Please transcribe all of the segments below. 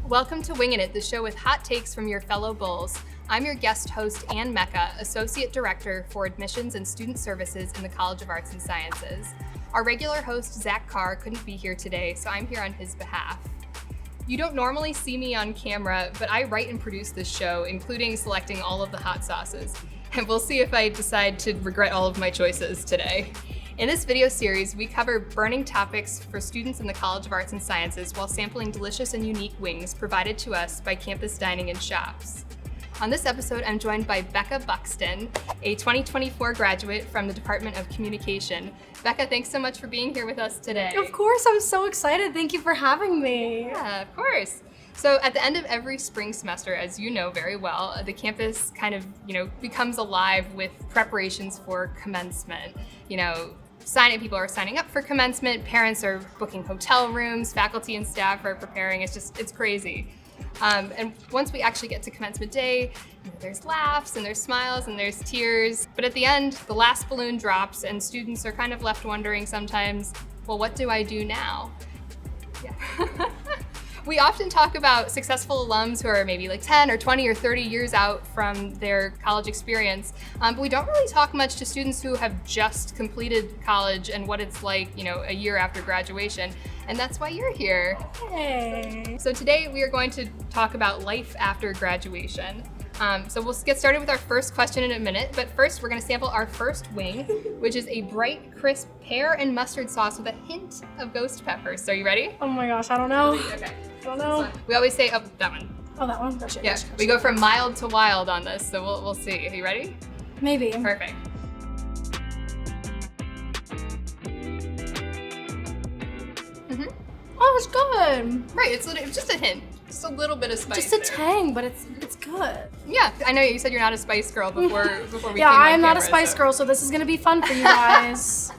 Welcome to Wingin It, the show with hot takes from your fellow bulls. I'm your guest host, Anne Mecca, Associate Director for Admissions and Student Services in the College of Arts and Sciences. Our regular host, Zach Carr, couldn't be here today, so I'm here on his behalf. You don't normally see me on camera, but I write and produce this show, including selecting all of the hot sauces. And we'll see if I decide to regret all of my choices today. In this video series, we cover burning topics for students in the College of Arts and Sciences while sampling delicious and unique wings provided to us by campus dining and shops. On this episode, I'm joined by Becca Buxton, a 2024 graduate from the Department of Communication. Becca, thanks so much for being here with us today. Of course, I'm so excited. Thank you for having me. Yeah, of course. So at the end of every spring semester, as you know very well, the campus kind of, becomes alive with preparations for commencement. People are signing up for commencement, parents are booking hotel rooms, faculty and staff are preparing. It's crazy. And once we actually get to commencement day, there's laughs and there's smiles and there's tears. But at the end, the last balloon drops and students are kind of left wondering sometimes, well, what do I do now? Yeah. We often talk about successful alums who are maybe like 10 or 20 or 30 years out from their college experience, but we don't really talk much to students who have just completed college and what it's like, a year after graduation. And that's why you're here. Hey. So today we are going to talk about life after graduation. So we'll get started with our first question in a minute, but first we're gonna sample our first wing, which is a bright, crisp pear and mustard sauce with a hint of ghost pepper. So are you ready? Oh my gosh, I don't know. Okay. I don't know. We always say, oh, that one. Oh, that one? Gotcha. Yeah, we go from mild to wild on this, so we'll see. Are you ready? Maybe. Perfect. Oh, it's good. Right, it's just a hint. Just a little bit of spice. Just a there. tang, but it's good. Yeah, I know you said you're not a spice girl before we Yeah, came on I am not a camera, spice girl, so this is gonna be fun for you guys.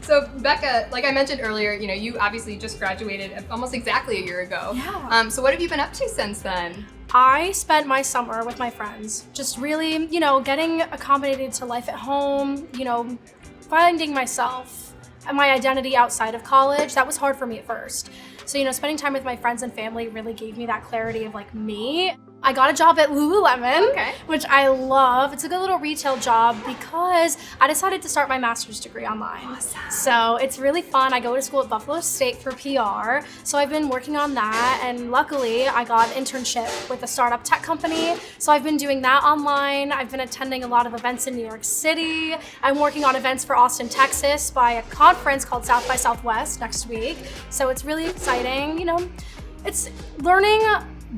So Becca, like I mentioned earlier, you obviously just graduated almost exactly a year ago. Yeah. So what have you been up to since then? I spent my summer with my friends, just really, getting accommodated to life at home, finding myself and my identity outside of college. That was hard for me at first. So, spending time with my friends and family really gave me that clarity of me. I got a job at Lululemon, which I love. It's a good little retail job because I decided to start my master's degree online. Awesome. So it's really fun. I go to school at Buffalo State for PR. So I've been working on that, and luckily I got an internship with a startup tech company. So I've been doing that online. I've been attending a lot of events in New York City. I'm working on events for Austin, Texas by a conference called South by Southwest next week. So it's really exciting. It's learning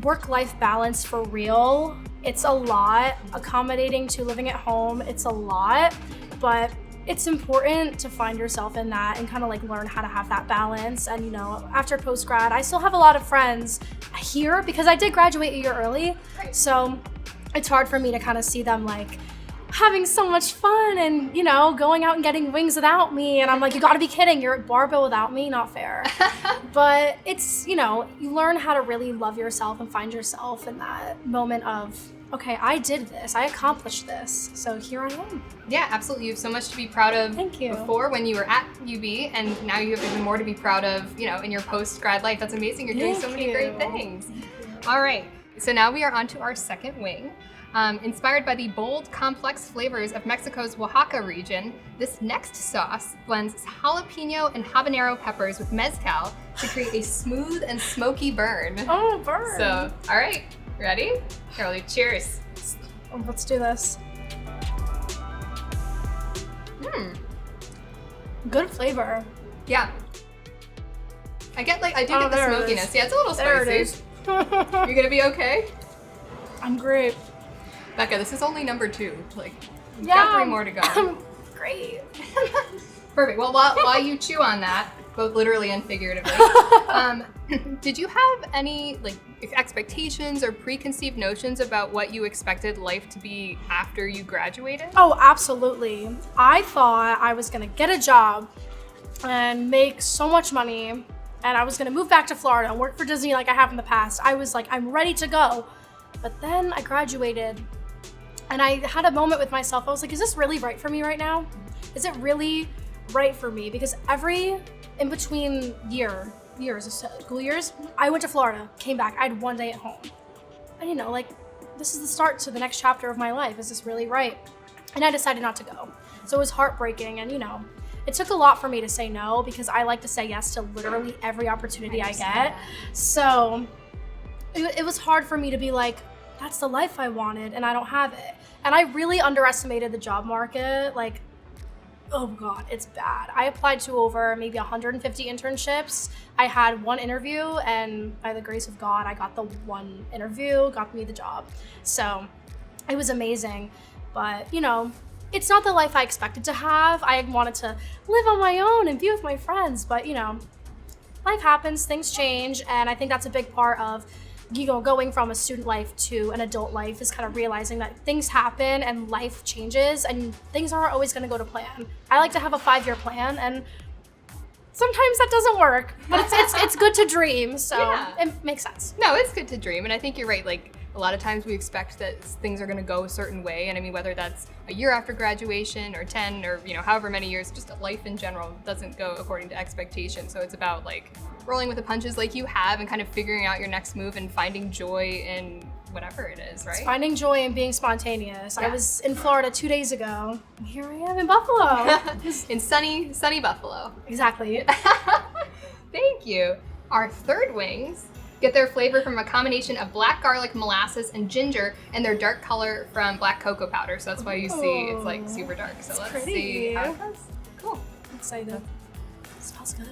work-life balance for real. It's a lot. Accommodating to living at home, it's a lot, but it's important to find yourself in that and kind of learn how to have that balance. And after post-grad, I still have a lot of friends here because I did graduate a year early. So it's hard for me to kind of see them having so much fun and, going out and getting wings without me. And I'm like, you gotta be kidding. You're at Barbell without me? Not fair. But it's, you learn how to really love yourself and find yourself in that moment of, okay, I did this. I accomplished this. So here I am. Yeah, absolutely. You have so much to be proud of. Thank you. Before when you were at UB, and now you have even more to be proud of, in your post-grad life. That's amazing. You're doing so many great things. All right. So now we are on to our second wing. Inspired by the bold, complex flavors of Mexico's Oaxaca region, this next sauce blends jalapeno and habanero peppers with mezcal to create a smooth and smoky burn. Oh, burn. So, all right, ready? Carly, cheers. Let's do this. Good flavor. Yeah. I do get the smokiness. Yeah, it's a little spicy. There it is. You're gonna be okay? I'm great. Becca, this is only number 2. We've got 3 more to go. I'm great. Perfect. Well, while you chew on that, both literally and figuratively, did you have any expectations or preconceived notions about what you expected life to be after you graduated? Oh, absolutely. I thought I was gonna get a job and make so much money, and I was gonna move back to Florida and work for Disney like I have in the past. I was I'm ready to go. But then I graduated and I had a moment with myself. I was like, is this really right for me right now? Is it really right for me? Because every in between year school years, I went to Florida, came back. I had 1 day at home. And like, this is the start to the next chapter of my life. Is this really right? And I decided not to go. So it was heartbreaking, and it took a lot for me to say no, because I like to say yes to literally every opportunity I get. So it was hard for me to be like, that's the life I wanted and I don't have it. And I really underestimated the job market. Like, oh God, it's bad. I applied to over maybe 150 internships. I had one interview, and by the grace of God, I got the one interview, got me the job. So it was amazing. But it's not the life I expected to have. I wanted to live on my own and be with my friends, but life happens, things change, and I think that's a big part of going from a student life to an adult life, is kind of realizing that things happen and life changes and things aren't always going to go to plan. I like to have a 5-year plan, and sometimes that doesn't work, but it's good to dream, so It makes sense. No, it's good to dream, and I think you're right. Like, a lot of times we expect that things are going to go a certain way, and I mean, whether that's a year after graduation or 10 or however many years, just life in general doesn't go according to expectation. So it's about like rolling with the punches like you have, and kind of figuring out your next move and finding joy in whatever it is, right? It's finding joy in being spontaneous. I was in Florida 2 days ago, and here I am in Buffalo. In sunny Buffalo. Exactly. Thank you. Our third wings get their flavor from a combination of black garlic, molasses, and ginger, and their dark color from black cocoa powder. So that's why you see it's like super dark. So let's see how it goes. Cool. I'm excited. It smells good.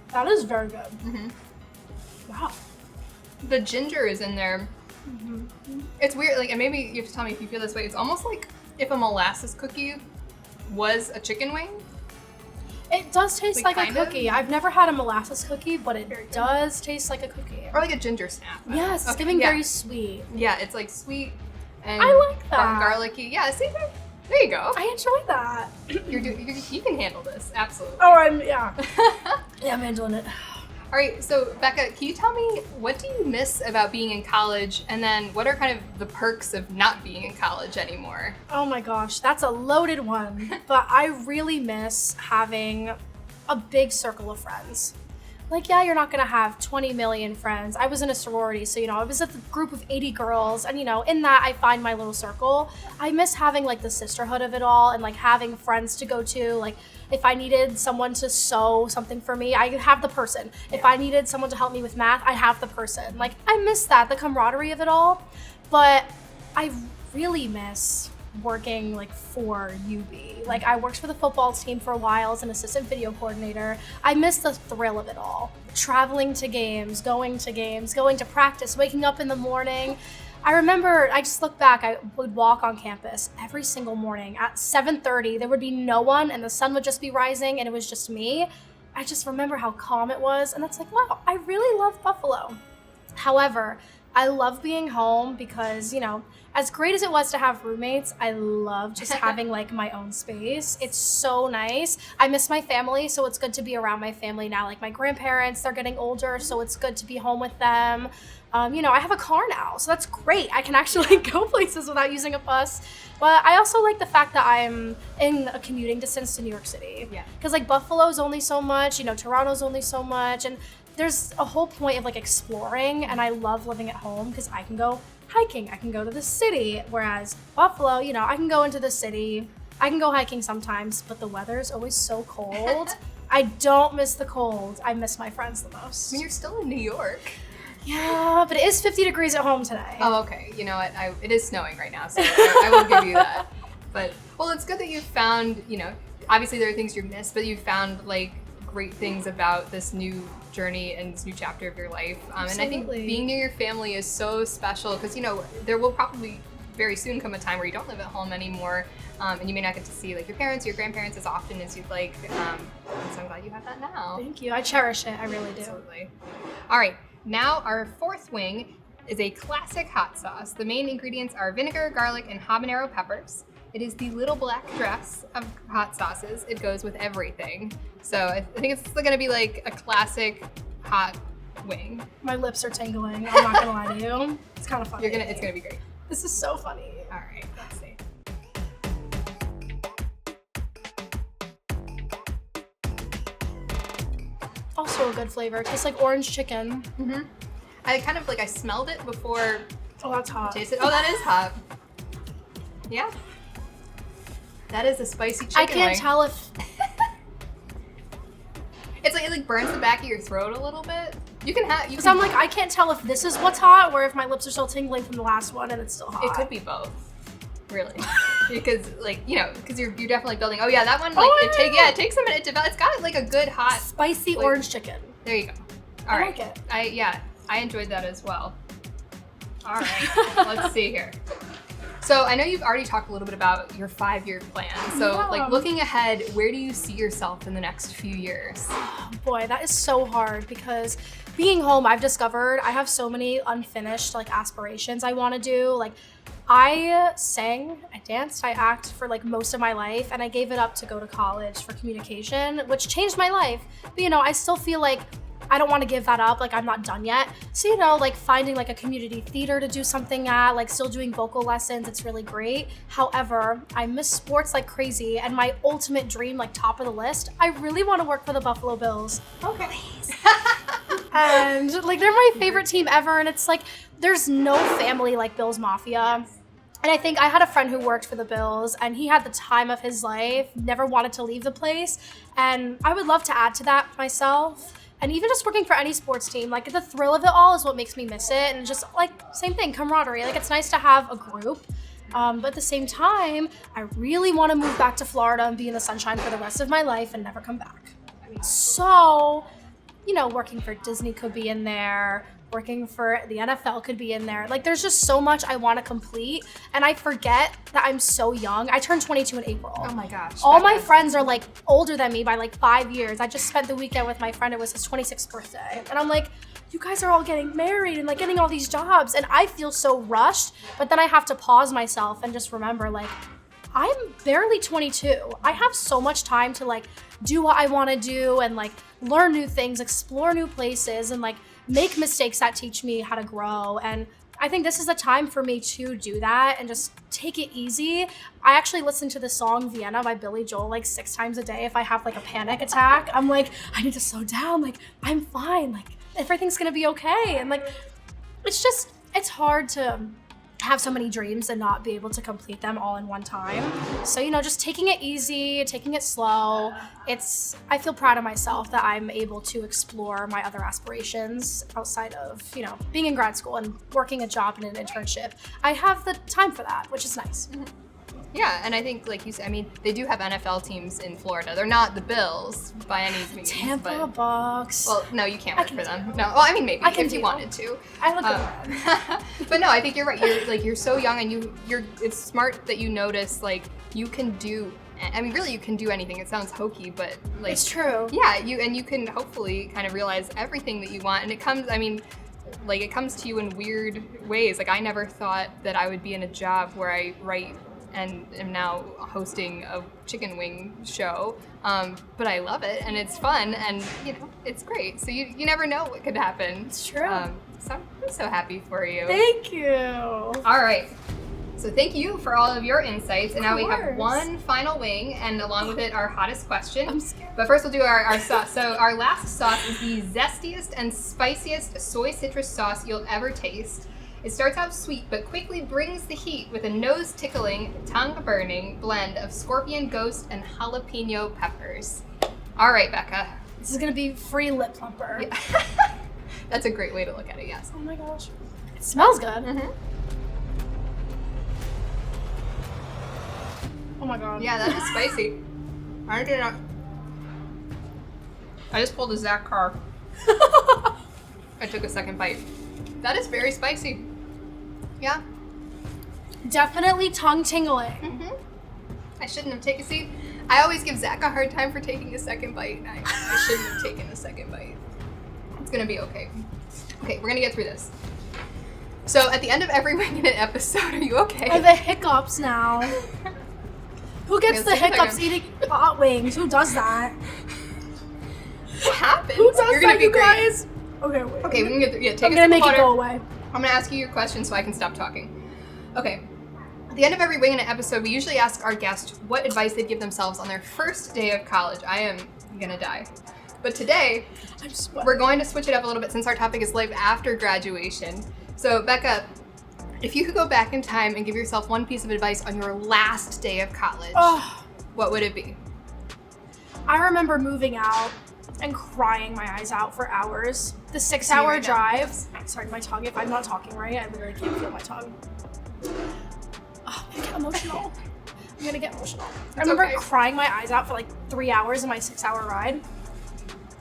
That is very good. Wow. The ginger is in there. It's weird, like, and maybe you have to tell me if you feel this way. It's almost like if a molasses cookie was a chicken wing. It does taste like a cookie. I've never had a molasses cookie, but it does taste like a cookie. Or like a ginger snap. Yes, it's giving very sweet. Yeah, it's like sweet and I like that. Garlicky. Yeah, see, there you go. I enjoy that. You can handle this, absolutely. Oh, yeah, I'm handling it. All right, so Becca, can you tell me, what do you miss about being in college, and then what are kind of the perks of not being in college anymore? Oh my gosh, that's a loaded one. But I really miss having a big circle of friends. Like, yeah, you're not gonna have 20 million friends. I was in a sorority, so I was at the group of 80 girls, and in that I find my little circle. I miss having like the sisterhood of it all, and like having friends to go to. Like, if I needed someone to sew something for me, I have the person. If I needed someone to help me with math, I have the person. Like, I miss that, the camaraderie of it all. But I really miss working like for UB. Like, I worked for the football team for a while as an assistant video coordinator. I miss the thrill of it all. Traveling to games, going to practice, waking up in the morning. I remember, I just look back, I would walk on campus every single morning at 7:30. There would be no one, and the sun would just be rising, and it was just me. I just remember how calm it was, and it's like, wow, I really love Buffalo. However, I love being home because, as great as it was to have roommates, I love just having like my own space. It's so nice. I miss my family, so it's good to be around my family now. Like, my grandparents, they're getting older, so it's good to be home with them. I have a car now, so that's great. I can actually go places without using a bus. But I also like the fact that I'm in a commuting distance to New York City. Yeah. Because like Buffalo's only so much, Toronto's only so much, and there's a whole point of like exploring, and I love living at home because I can go hiking, I can go to the city, whereas Buffalo, I can go into the city, I can go hiking sometimes, but the weather's always so cold. I don't miss the cold. I miss my friends the most. I mean, you're still in New York. Yeah, but it is 50 degrees at home today. Oh, okay. You know what? It is snowing right now, so I will give you that. But, well, it's good that you've found, obviously there are things you missed, but you've found, like, great things about this new journey and this new chapter of your life. And I think being near your family is so special because, there will probably very soon come a time where you don't live at home anymore, and you may not get to see, like, your parents or your grandparents as often as you'd like. And so I'm glad you have that now. Thank you. I cherish it. I really do. Absolutely. All right. Now, our fourth wing is a classic hot sauce. The main ingredients are vinegar, garlic, and habanero peppers. It is the little black dress of hot sauces. It goes with everything. So I think it's going to be like a classic hot wing. My lips are tingling. I'm not going to lie to you. It's kind of funny. It's going to be great. This is so funny. All right, let's see. also a good flavor. It tastes like orange chicken. I smelled it before Oh, that's hot. I tasted. Oh, that is hot. Yeah. That is a spicy chicken I can't wing. tell if It like burns the back of your throat a little bit. You can have. because I'm like, I can't tell if this is what's hot or if my lips are still tingling from the last one and it's still hot. It could be both. Really, because because you're definitely building. Oh yeah, that one it takes a minute to develop. It's got like a good hot spicy orange chicken. There you go. I like it. I enjoyed that as well. All right, let's see here. So I know you've already talked a little bit about your 5-year plan. So like looking ahead, where do you see yourself in the next few years? Oh, boy, that is so hard because being home, I've discovered I have so many unfinished like aspirations I want to do. Like I sang, I danced, I acted for like most of my life, and I gave it up to go to college for communication, which changed my life. But I still feel like I don't want to give that up. Like I'm not done yet. So, like finding like a community theater to do something at, like still doing vocal lessons, it's really great. However, I miss sports like crazy, and my ultimate dream, like top of the list, I really want to work for the Buffalo Bills. Okay. And like they're my favorite team ever, and it's like there's no family like Bills Mafia. And I think I had a friend who worked for the Bills, and he had the time of his life, never wanted to leave the place, and I would love to add to that myself. And even just working for any sports team, like the thrill of it all is what makes me miss it. And just like, same thing, camaraderie. Like it's nice to have a group. But at the same time, I really want to move back to Florida and be in the sunshine for the rest of my life and never come back. So, working for Disney could be in there. Working for the NFL could be in there. Like there's just so much I want to complete, and I forget that I'm so young. I turned 22 in April. Oh my gosh. All my friends are like older than me by like 5 years. I just spent the weekend with my friend. It was his 26th birthday. And I'm like, you guys are all getting married and like getting all these jobs, and I feel so rushed, but then I have to pause myself and just remember like I'm barely 22. I have so much time to like do what I want to do and like learn new things, explore new places, and like make mistakes that teach me how to grow. And I think this is a time for me to do that and just take it easy. I actually listen to the song Vienna by Billy Joel like 6 times a day if I have like a panic attack. I'm like, I need to slow down. Like, I'm fine. Like, everything's gonna be okay. And like, it's hard to have so many dreams and not be able to complete them all in one time. So, just taking it easy, taking it slow. I feel proud of myself that I'm able to explore my other aspirations outside of, being in grad school and working a job and an internship. I have the time for that, which is nice. Yeah, and I think, like you said, they do have NFL teams in Florida. They're not the Bills by any means. Tampa Bucks. Well, no, you can't work for them. No, well, maybe if you wanted to. I look at But no, I think you're right. You're so young, and it's smart that you notice you can do. Really, you can do anything. It sounds hokey, but it's true. Yeah, you can hopefully kind of realize everything that you want, and it comes. It comes to you in weird ways. Like I never thought that I would be in a job where I write and am now hosting a chicken wing show, but I love it and it's fun and it's great. So you never know what could happen. It's true. So I'm so happy for you. Thank you. All right. So thank you for all of your insights. And now we have one final wing, and along with it, our hottest question. I'm scared. But first we'll do our sauce. So our last sauce is the zestiest and spiciest soy citrus sauce you'll ever taste. It starts out sweet, but quickly brings the heat with a nose-tickling, tongue-burning blend of scorpion ghost and jalapeno peppers. All right, Becca. This is gonna be free lip plumper. Yeah. That's a great way to look at it, yes. Oh my gosh. It smells good. Mm-hmm. Oh my god. Yeah, that is spicy. I just pulled a Zach car. I took a second bite. That is very spicy. Yeah. Definitely tongue tingling. Mm-hmm. I shouldn't have taken. See, I always give Zach a hard time for taking a second bite. I shouldn't have taken a second bite. It's gonna be okay. Okay, we're gonna get through this. So at the end of every Wingin It episode, are you okay? I have the hiccups now. Who gets the hiccups eating hot wings? Who does that? What happens? Who does You're gonna that, be you great. guys? Okay, wait. Okay, we can get through. Yeah, take I'm a gonna sip make of it water. go away. I'm gonna ask you your question so I can stop talking. Okay. At the end of every Wingin It episode, we usually ask our guests what advice they'd give themselves on their first day of college. I am gonna die. But today, I'm sweating. we're going to switch it up a little bit since our topic is life after graduation. So Becca, if you could go back in time and give yourself one piece of advice on your last day of college, what would it be? I remember moving out and crying my eyes out for hours. The 6-hour drive. Sorry, my tongue, if I'm not talking right, I literally can't feel my tongue. Oh, I'm gonna get emotional. I'm gonna get emotional. I remember crying my eyes out for like 3 hours in my 6-hour ride.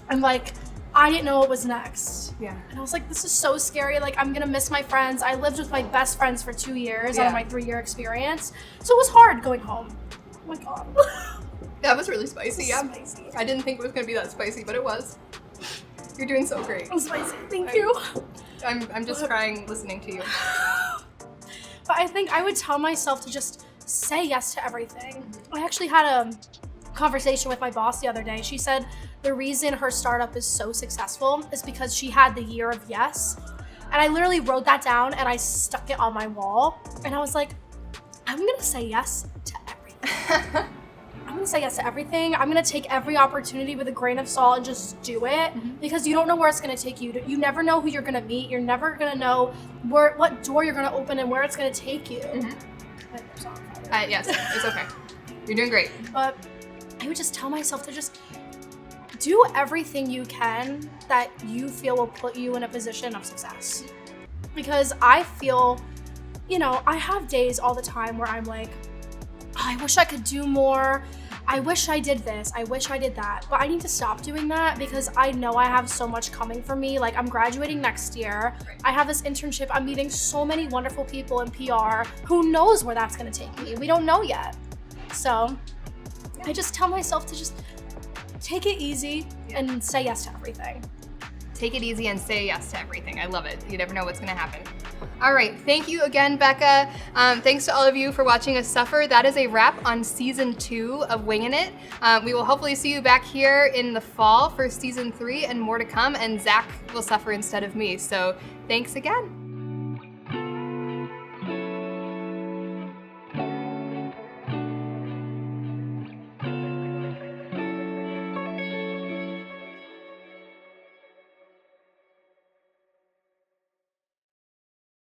And like, I didn't know what was next. Yeah. And I was like, this is so scary. Like, I'm gonna miss my friends. I lived with my best friends for 2 years out of my 3-year experience. So it was hard going home. Oh my God. That was really spicy, yeah. Spicy. I didn't think it was gonna be that spicy, but it was. You're doing so great. It was spicy, thank you. I'm just crying listening to you. But I think I would tell myself to just say yes to everything. I actually had a conversation with my boss the other day. She said the reason her startup is so successful is because she had the year of yes. And I literally wrote that down and I stuck it on my wall. And I was like, I'm gonna say yes to everything. I'm gonna say yes to everything. I'm gonna take every opportunity with a grain of salt and just do it because you don't know where it's gonna take you. You never know who you're gonna meet. You're never gonna know what door you're gonna open and where it's gonna take you. Yes, it's okay. You're doing great. But I would just tell myself to just do everything you can that you feel will put you in a position of success. Because I feel, I have days all the time where I'm like, I wish I could do more. I wish I did this. I wish I did that. But I need to stop doing that because I know I have so much coming for me. Like, I'm graduating next year. I have this internship. I'm meeting so many wonderful people in PR. Who knows where that's gonna take me? We don't know yet. So I just tell myself to just take it easy and say yes to everything. Take it easy and say yes to everything. I love it. You never know what's gonna happen. All right, thank you again, Becca. Thanks to all of you for watching us suffer. That is a wrap on season 2 of Wingin' It. We will hopefully see you back here in the fall for season 3 and more to come, and Zach will suffer instead of me. So thanks again.